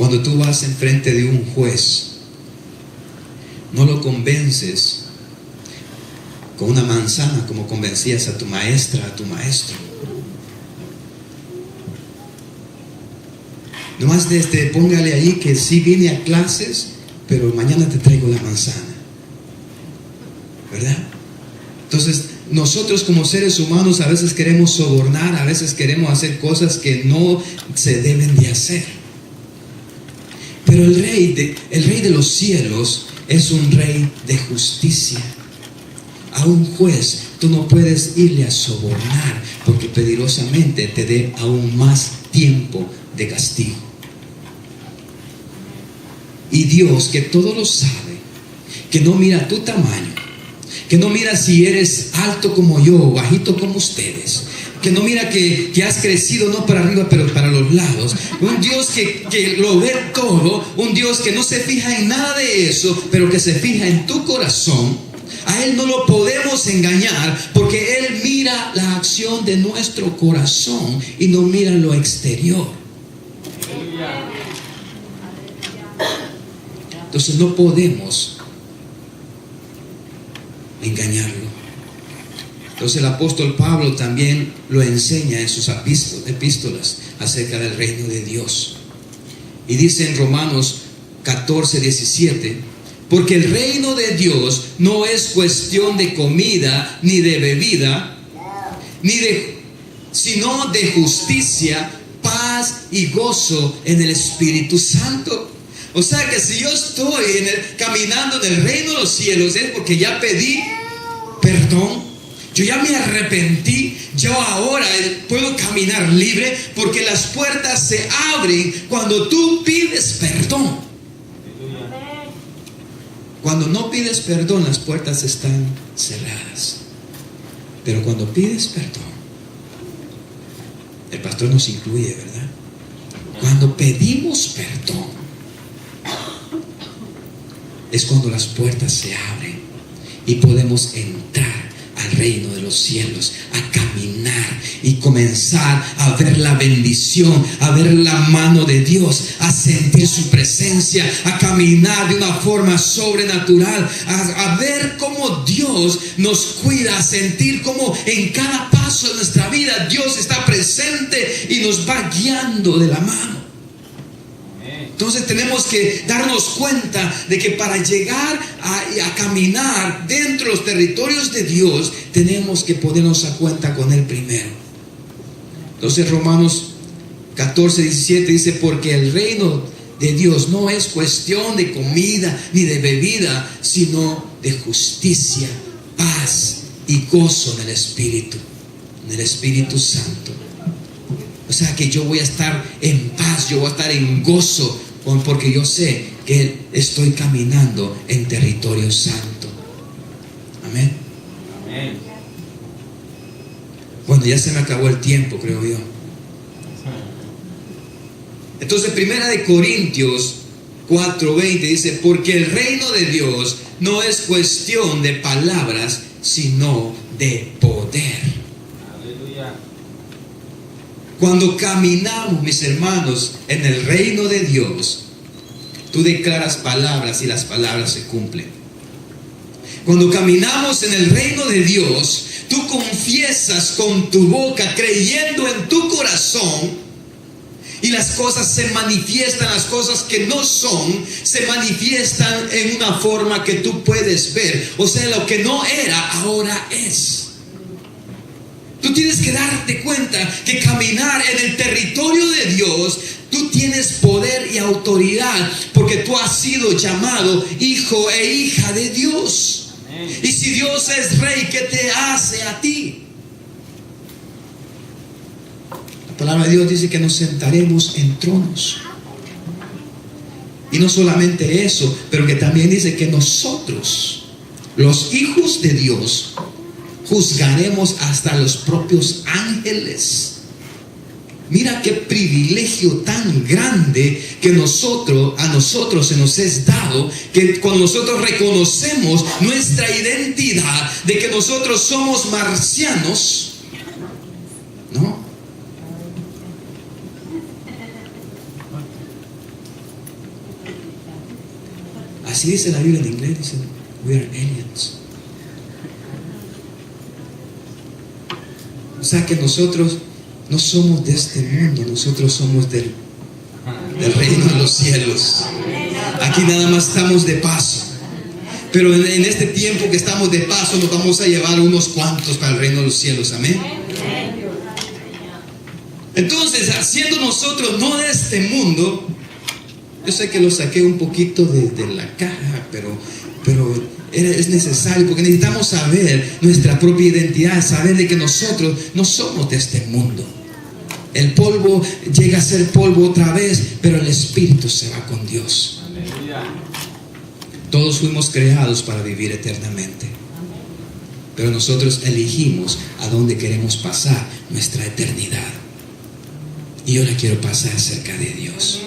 Cuando tú vas enfrente de un juez, no lo convences con una manzana como convencías a tu maestra, a tu maestro. Nomás póngale ahí que sí vine a clases, pero mañana te traigo la manzana, ¿verdad? Entonces, nosotros como seres humanos a veces queremos sobornar, a veces queremos hacer cosas que no se deben de hacer. Pero el rey de los cielos es un rey de justicia. A un juez tú no puedes irle a sobornar, porque peligrosamente te dé aún más tiempo de castigo. Y Dios, que todo lo sabe, que no mira tu tamaño, que no mira si eres alto como yo o bajito como ustedes, que no mira que has crecido no para arriba pero para los lados, un Dios que lo ve todo, un Dios que no se fija en nada de eso, pero que se fija en tu corazón. A Él no lo podemos engañar, porque Él mira la acción de nuestro corazón y no mira lo exterior. Entonces no podemos engañarlo. Entonces el apóstol Pablo también lo enseña en sus epístolas acerca del reino de Dios. Y dice en Romanos 14:17: porque el reino de Dios no es cuestión de comida ni de bebida, sino de justicia, paz y gozo en el Espíritu Santo. O sea que si yo estoy caminando en el reino de los cielos, es porque ya pedí perdón, yo ya me arrepentí, yo ahora puedo caminar libre, porque las puertas se abren cuando tú pides perdón. Cuando no pides perdón, las puertas están cerradas. Pero cuando pides perdón, el pastor nos incluye, ¿verdad? Cuando pedimos perdón, es cuando las puertas se abren y podemos entrar al reino de los cielos, a caminar y comenzar a ver la bendición, a ver la mano de Dios, a sentir su presencia, a caminar de una forma sobrenatural, a ver cómo Dios nos cuida, a sentir cómo en cada paso de nuestra vida Dios está presente y nos va guiando de la mano. Entonces tenemos que darnos cuenta de que para llegar a caminar dentro de los territorios de Dios, tenemos que ponernos a cuenta con Él primero. Entonces Romanos 14:17 dice: porque el reino de Dios no es cuestión de comida ni de bebida, sino de justicia, paz y gozo en el Espíritu Santo. O sea que yo voy a estar en paz, yo voy a estar en gozo, porque yo sé que estoy caminando en territorio santo. Amén. Amén. Bueno, ya se me acabó el tiempo, creo yo. Entonces, 1 Corintios 4:20 dice: porque el reino de Dios no es cuestión de palabras, sino de poder. Cuando caminamos, mis hermanos, en el reino de Dios, tú declaras palabras y las palabras se cumplen. Cuando caminamos en el reino de Dios, tú confiesas con tu boca, creyendo en tu corazón, y las cosas se manifiestan, las cosas que no son, se manifiestan en una forma que tú puedes ver. O sea, lo que no era, ahora es. Tú tienes que darte cuenta que caminar en el territorio de Dios, tú tienes poder y autoridad, porque tú has sido llamado hijo e hija de Dios. Amén. Y si Dios es rey, ¿qué te hace a ti? La palabra de Dios dice que nos sentaremos en tronos. Y no solamente eso, pero que también dice que nosotros, los hijos de Dios, juzgaremos hasta los propios ángeles. Mira qué privilegio tan grande que a nosotros se nos es dado, que cuando nosotros reconocemos nuestra identidad de que nosotros somos marcianos, ¿no? Así dice la Biblia en inglés, dice, we are aliens. O sea que nosotros no somos de este mundo, nosotros somos del reino de los cielos. Aquí nada más estamos de paso. Pero en este tiempo que estamos de paso, nos vamos a llevar unos cuantos para el reino de los cielos. Amén. Entonces, siendo nosotros no de este mundo, yo sé que lo saqué un poquito de la caja, pero es necesario, porque necesitamos saber nuestra propia identidad, saber de que nosotros no somos de este mundo. El polvo llega a ser polvo otra vez, pero el espíritu se va con Dios. Todos fuimos creados para vivir eternamente, pero nosotros elegimos a dónde queremos pasar nuestra eternidad. Y yo la quiero pasar cerca de Dios.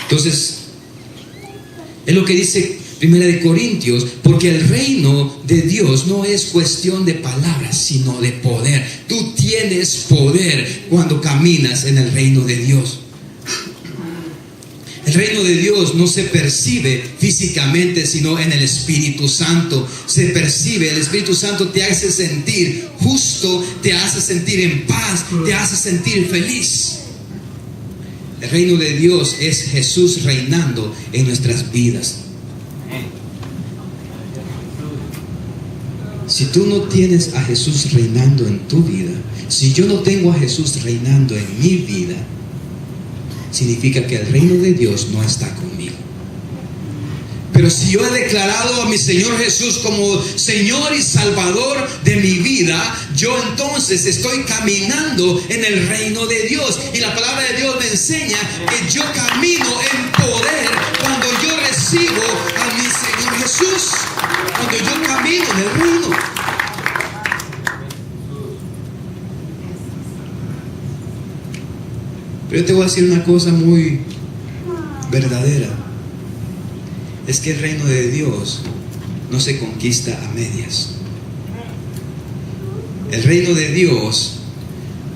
Entonces, es lo que dice 1 Corintios, porque el reino de Dios no es cuestión de palabras, sino de poder. Tú tienes poder cuando caminas en el reino de Dios. El reino de Dios no se percibe físicamente, sino en el Espíritu Santo. Se percibe, el Espíritu Santo te hace sentir justo, te hace sentir en paz, te hace sentir feliz. El reino de Dios es Jesús reinando en nuestras vidas. Si tú no tienes a Jesús reinando en tu vida, si yo no tengo a Jesús reinando en mi vida, significa que el reino de Dios no está conmigo. Pero si yo he declarado a mi Señor Jesús como Señor y Salvador de mi vida, yo entonces estoy caminando en el reino de Dios. Y la palabra de Dios me enseña que yo camino en poder cuando yo recibo a mi Señor Jesús, cuando yo camino en el reino. Pero yo te voy a decir una cosa muy verdadera. Es que el reino de Dios no se conquista a medias. El reino de Dios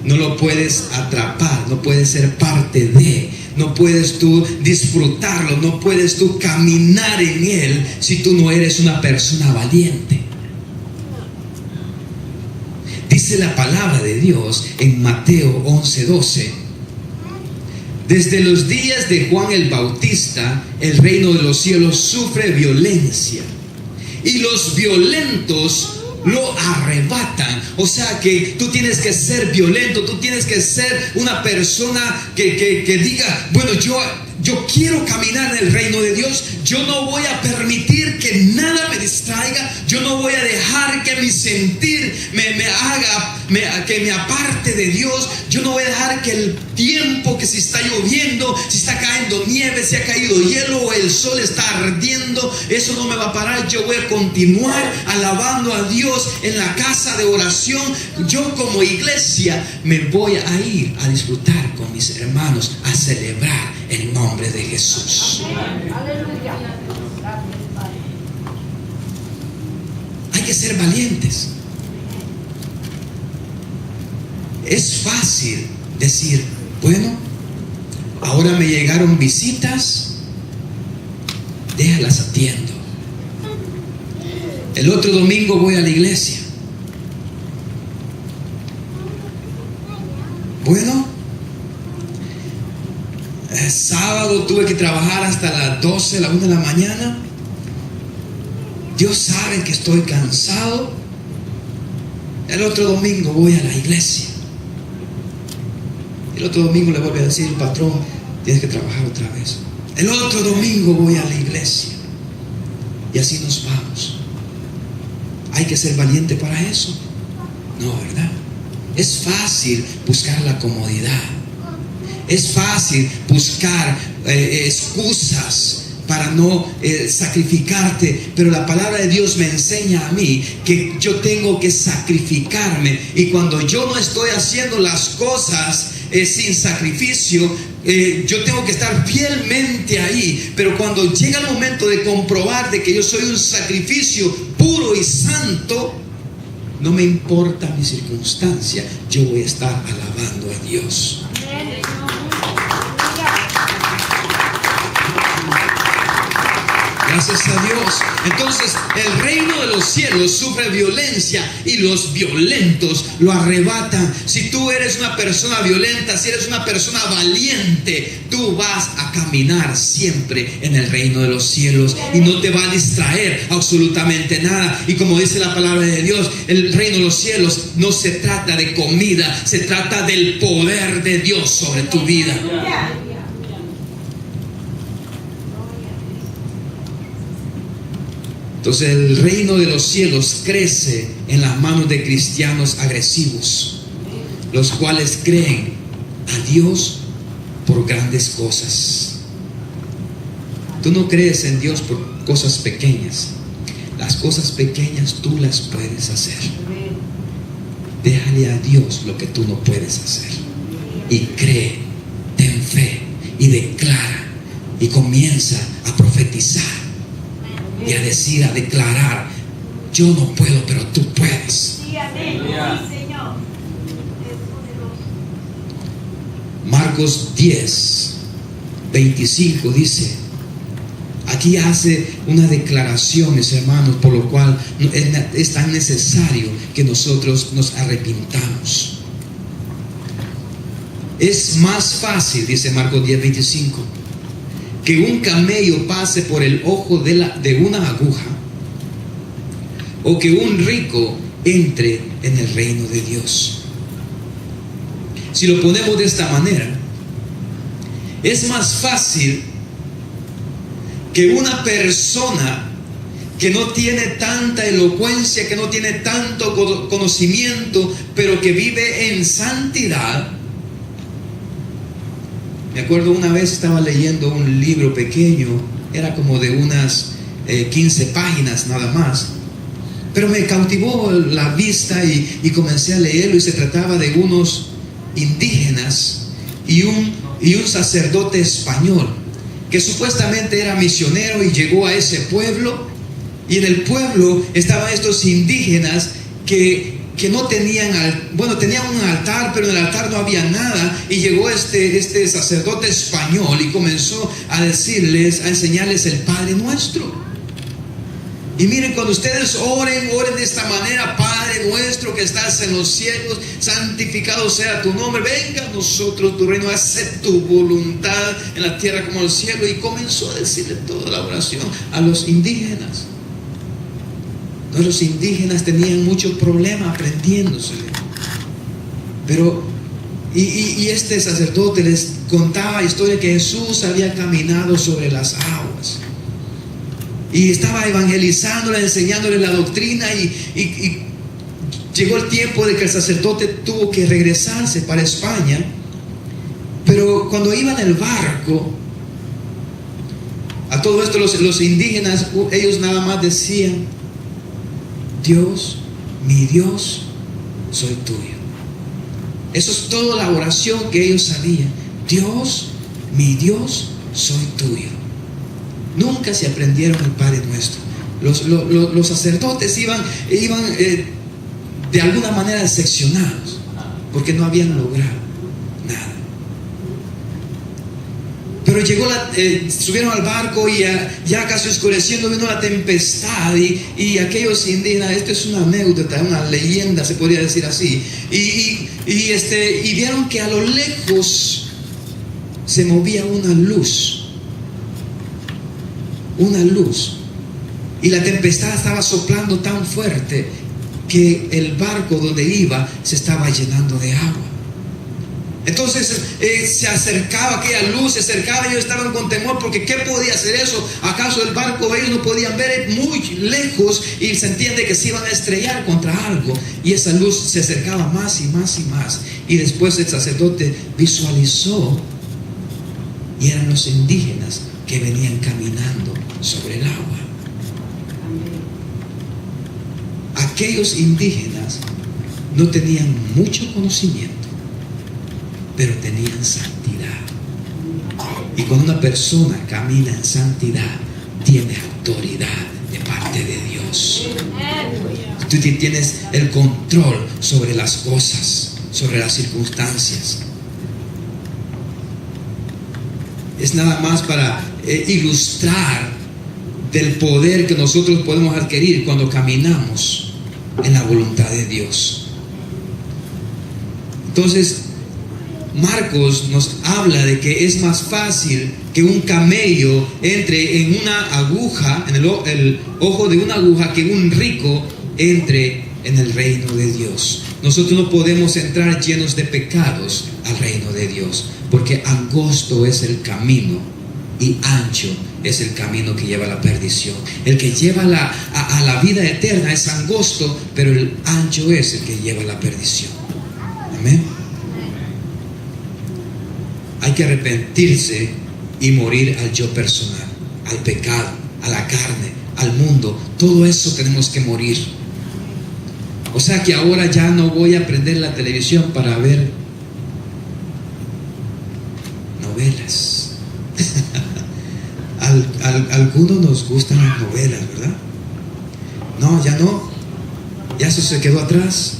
no lo puedes atrapar, no puedes ser parte de, no puedes tú disfrutarlo, no puedes tú caminar en él si tú no eres una persona valiente. Dice la palabra de Dios en Mateo 11:12. Desde los días de Juan el Bautista, el reino de los cielos sufre violencia y los violentos lo arrebatan. O sea que tú tienes que ser violento, tú tienes que ser una persona que diga, bueno, yo quiero caminar en el reino de Dios. Yo no voy a permitir que nada me distraiga. Yo no voy a dejar que mi sentir que me aparte de Dios. Yo no voy a dejar que el tiempo, que si está lloviendo, si está cayendo nieve, si ha caído hielo o el sol está ardiendo, eso no me va a parar. Yo voy a continuar alabando a Dios en la casa de oración. Yo como iglesia me voy a ir a disfrutar con mis hermanos, a celebrar el nombre de Jesús. Hay que ser valientes. Es fácil decir, bueno, ahora me llegaron visitas, déjalas atiendo. El otro domingo voy a la iglesia. Bueno, el sábado tuve que trabajar hasta las 12, la 1 de la mañana. Dios sabe que estoy cansado. El otro domingo voy a la iglesia. El otro domingo le vuelve a decir el patrón, tienes que trabajar otra vez. El otro domingo voy a la iglesia. Y así nos vamos. ¿Hay que ser valiente para eso? No, ¿verdad? Es fácil buscar la comodidad. Es fácil buscar excusas para no sacrificarte, pero la palabra de Dios me enseña a mí que yo tengo que sacrificarme, y cuando yo no estoy haciendo las cosas sin sacrificio, yo tengo que estar fielmente ahí. Pero cuando llega el momento de comprobar de que yo soy un sacrificio puro y santo, no me importa mi circunstancia, yo voy a estar alabando a Dios. Gracias a Dios. Entonces, el reino de los cielos sufre violencia y los violentos lo arrebatan. Si tú eres una persona violenta, si eres una persona valiente, tú vas a caminar siempre en el reino de los cielos y no te va a distraer absolutamente nada. Y como dice la palabra de Dios, el reino de los cielos no se trata de comida, se trata del poder de Dios sobre tu vida. Entonces el reino de los cielos crece en las manos de cristianos agresivos, los cuales creen a Dios por grandes cosas. Tú no crees en Dios por cosas pequeñas. Las cosas pequeñas tú las puedes hacer. Déjale a Dios lo que tú no puedes hacer. Y cree, ten fe y declara y comienza a profetizar. Y a decir, a declarar: yo no puedo, pero tú puedes. Marcos 10, 25 dice, aquí hace una declaración, mis hermanos, por lo cual es tan necesario que nosotros nos arrepintamos. Es más fácil, dice Marcos 10, 25, que un camello pase por el ojo de una aguja, o que un rico entre en el reino de Dios. Si lo ponemos de esta manera, es más fácil que una persona que no tiene tanta elocuencia, que no tiene tanto conocimiento, pero que vive en santidad. Me acuerdo una vez estaba leyendo un libro pequeño, era como de unas 15 páginas nada más, pero me cautivó la vista y comencé a leerlo, y se trataba de unos indígenas y un sacerdote español que supuestamente era misionero y llegó a ese pueblo, y en el pueblo estaban estos indígenas que no tenían, tenían un altar, pero en el altar no había nada, y llegó este sacerdote español y comenzó a decirles, a enseñarles el Padre Nuestro. Y miren, cuando ustedes oren de esta manera: Padre nuestro que estás en los cielos, santificado sea tu nombre, venga a nosotros tu reino, hágase tu voluntad en la tierra como en el cielo. Y comenzó a decirle toda la oración a los indígenas. Los indígenas tenían mucho problema aprendiéndose, pero y este sacerdote les contaba la historia que Jesús había caminado sobre las aguas y estaba evangelizándoles, enseñándoles la doctrina, y llegó el tiempo de que el sacerdote tuvo que regresarse para España. Pero cuando iba en el barco, a todo esto los indígenas, ellos nada más decían: Dios, mi Dios, soy tuyo. Eso es toda la oración que ellos sabían. Dios, mi Dios, soy tuyo. Nunca se aprendieron el Padre Nuestro. Los sacerdotes iban de alguna manera decepcionados, porque no habían logrado nada. Pero llegó subieron al barco, y ya casi oscureciendo vino la tempestad, y aquellos indígenas, esto es una anécdota, una leyenda, se podría decir así, y vieron que a lo lejos se movía una luz, y la tempestad estaba soplando tan fuerte que el barco donde iba se estaba llenando de agua. Entonces se acercaba aquella luz, se acercaba, y ellos estaban con temor, porque ¿qué podía hacer eso? ¿Acaso el barco ellos no podían ver muy lejos, y se entiende que se iban a estrellar contra algo? Y esa luz se acercaba más y más y más, y después el sacerdote visualizó, y eran los indígenas que venían caminando sobre el agua. Aquellos indígenas no tenían mucho conocimiento, pero tenían santidad. Y cuando una persona camina en santidad, tiene autoridad de parte de Dios. Tú tienes el control sobre las cosas, sobre las circunstancias. Es nada más para ilustrar del poder que nosotros podemos adquirir cuando caminamos en la voluntad de Dios. Entonces, Marcos nos habla de que es más fácil que un camello entre en una aguja, en el ojo de una aguja, que un rico entre en el reino de Dios. Nosotros no podemos entrar llenos de pecados al reino de Dios, porque angosto es el camino y ancho es el camino que lleva a la perdición. El que lleva a la vida eterna es angosto, pero el ancho es el que lleva a la perdición. Amén. Hay que arrepentirse y morir al yo personal, al pecado, a la carne, al mundo. Todo eso tenemos que morir. O sea que ahora ya no voy a prender la televisión para ver novelas. Algunos nos gustan las novelas, ¿verdad? No, ya no. Ya eso se quedó atrás.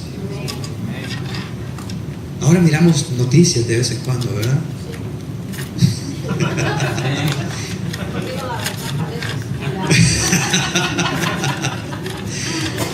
Ahora miramos noticias de vez en cuando, ¿verdad?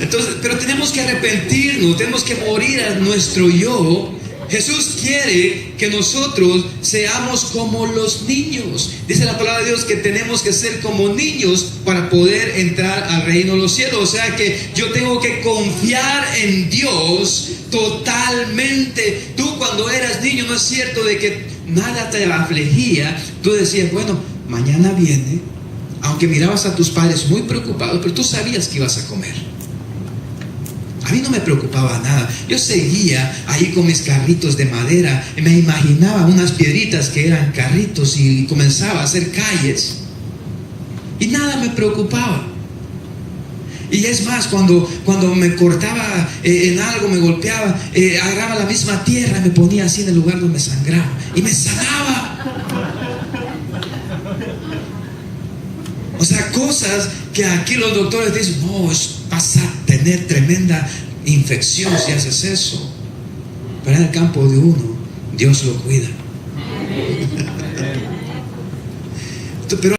Entonces, pero tenemos que arrepentirnos, tenemos que morir a nuestro yo. Jesús quiere que nosotros seamos como los niños. Dice la palabra de Dios que tenemos que ser como niños para poder entrar al reino de los cielos. O sea que yo tengo que confiar en Dios totalmente. Tú cuando eras niño, no es cierto de que nada te afligía. Tú decías, bueno, mañana viene. Aunque mirabas a tus padres muy preocupados, pero tú sabías que ibas a comer. A mí no me preocupaba nada. Yo seguía ahí con mis carritos de madera y me imaginaba unas piedritas que eran carritos y comenzaba a hacer calles. Y nada me preocupaba. Y es más, cuando me cortaba en algo, me golpeaba, agarraba la misma tierra y me ponía así en el lugar donde me sangraba. Y me sanaba. O sea, cosas que aquí los doctores dicen, no, vas a tener tremenda infección si haces eso. Pero en el campo de uno, Dios lo cuida. Pero